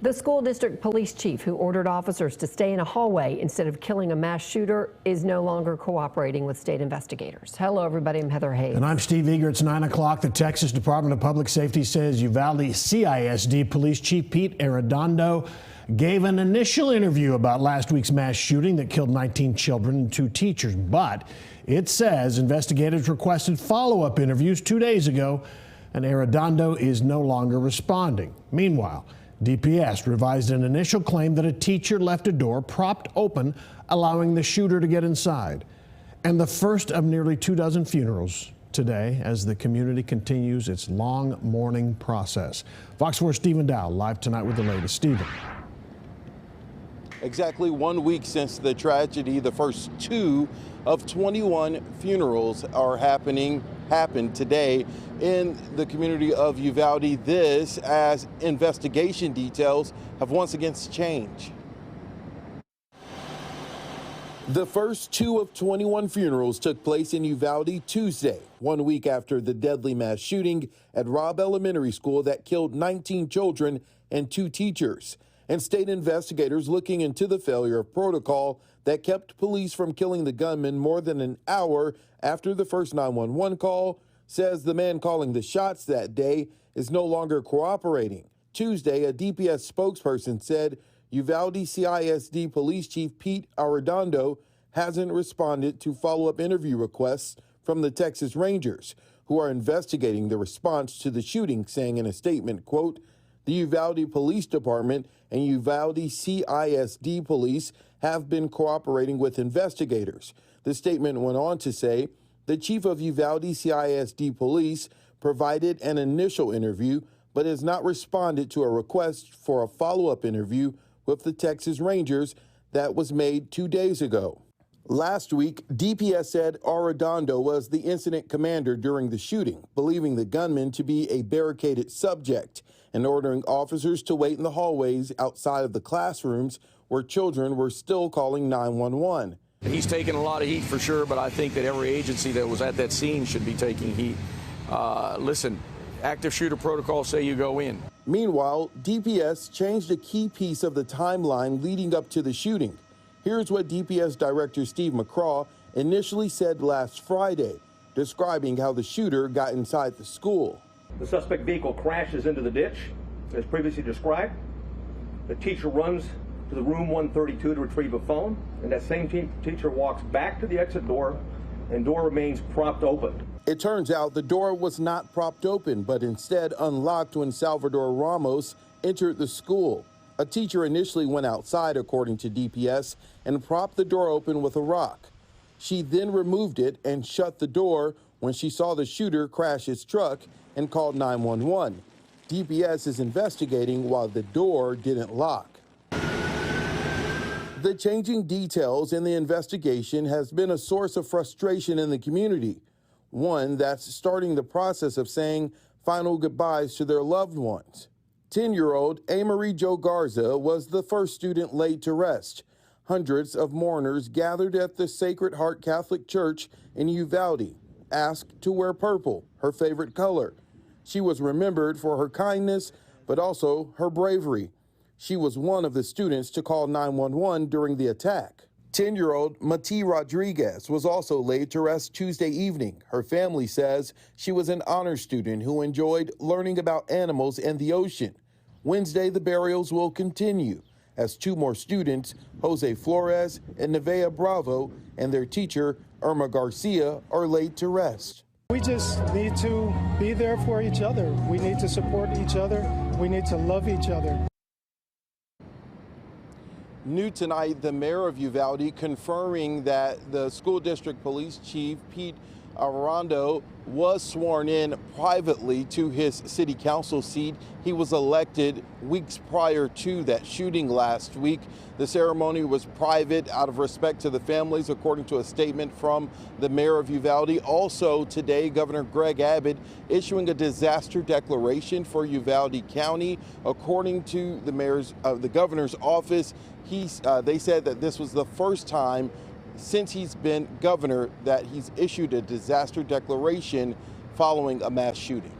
The school district police chief who ordered officers to stay in a hallway instead of killing a mass shooter is no longer cooperating with state investigators. Hello, everybody. I'm Heather Hayes. And I'm Steve Eager. It's 9 o'clock. The Texas Department of Public Safety says Uvalde CISD Police Chief Pete Arredondo gave an initial interview about last week's mass shooting that killed 19 children and 2 teachers. But it says investigators requested follow-up interviews 2 days ago, and Arredondo is no longer responding. Meanwhile, DPS revised an initial claim that a teacher left a door propped open, allowing the shooter to get inside. And the first of nearly 24 funerals today as the community continues its long mourning process. Fox 4's Stephen Dow live tonight with the latest. Stephen. Exactly 1 week since the tragedy, the first 2 of 21 funerals happened today in the community of Uvalde. This as investigation details have once again changed. The first 2 of 21 funerals took place in Uvalde Tuesday, 1 week after the deadly mass shooting at Robb Elementary School that killed 19 children and 2 teachers. And state investigators looking into the failure of protocol that kept police from killing the gunman more than an hour after the first 911 call says the man calling the shots that day is no longer cooperating. Tuesday, a DPS spokesperson said Uvalde CISD Police Chief Pete Arredondo hasn't responded to follow-up interview requests from the Texas Rangers, who are investigating the response to the shooting, saying in a statement, quote, "The Uvalde Police Department and Uvalde CISD Police have been cooperating with investigators." The statement went on to say the chief of Uvalde CISD Police provided an initial interview but has not responded to a request for a follow-up interview with the Texas Rangers that was made 2 days ago. Last week, DPS said Arredondo was the incident commander during the shooting, believing the gunman to be a barricaded subject and ordering officers to wait in the hallways outside of the classrooms where children were still calling 911. He's taking a lot of heat for sure, but I think that every agency that was at that scene should be taking heat. Listen, active shooter protocol say you go in. Meanwhile, DPS changed a key piece of the timeline leading up to the shooting. Here's what DPS Director Steve McCraw initially said last Friday, describing how the shooter got inside the school. The suspect vehicle crashes into the ditch, as previously described. The teacher runs to the room 132 to retrieve a phone, and that same teacher walks back to the exit door, and door remains propped open. It turns out the door was not propped open, but instead unlocked when Salvador Ramos entered the school. A teacher initially went outside, according to DPS, and propped the door open with a rock. She then removed it and shut the door when she saw the shooter crash his truck and called 911. DPS is investigating while the door didn't lock. The changing details in the investigation has been a source of frustration in the community, one that's starting the process of saying final goodbyes to their loved ones. 10-year-old Amarie Jo Garza was the first student laid to rest. Hundreds of mourners gathered at the Sacred Heart Catholic Church in Uvalde, asked to wear purple, her favorite color. She was remembered for her kindness, but also her bravery. She was one of the students to call 911 during the attack. 10-year-old Mati Rodriguez was also laid to rest Tuesday evening. Her family says she was an honor student who enjoyed learning about animals and the ocean. Wednesday, the burials will continue as 2 more students, Jose Flores and Nevea Bravo, and their teacher, Irma Garcia, are laid to rest. We just need to be there for each other. We need to support each other. We need to love each other. New tonight, the mayor of Uvalde confirming that the school district police chief, Pete Arredondo, was sworn in privately to his city council seat. He was elected weeks prior to that shooting last week. The ceremony was private out of respect to the families, according to a statement from the mayor of Uvalde. Also today, Governor Greg Abbott issuing a disaster declaration for Uvalde County. According to the governor's office, they said that this was the first time since he's been governor that he's issued a disaster declaration following a mass shooting.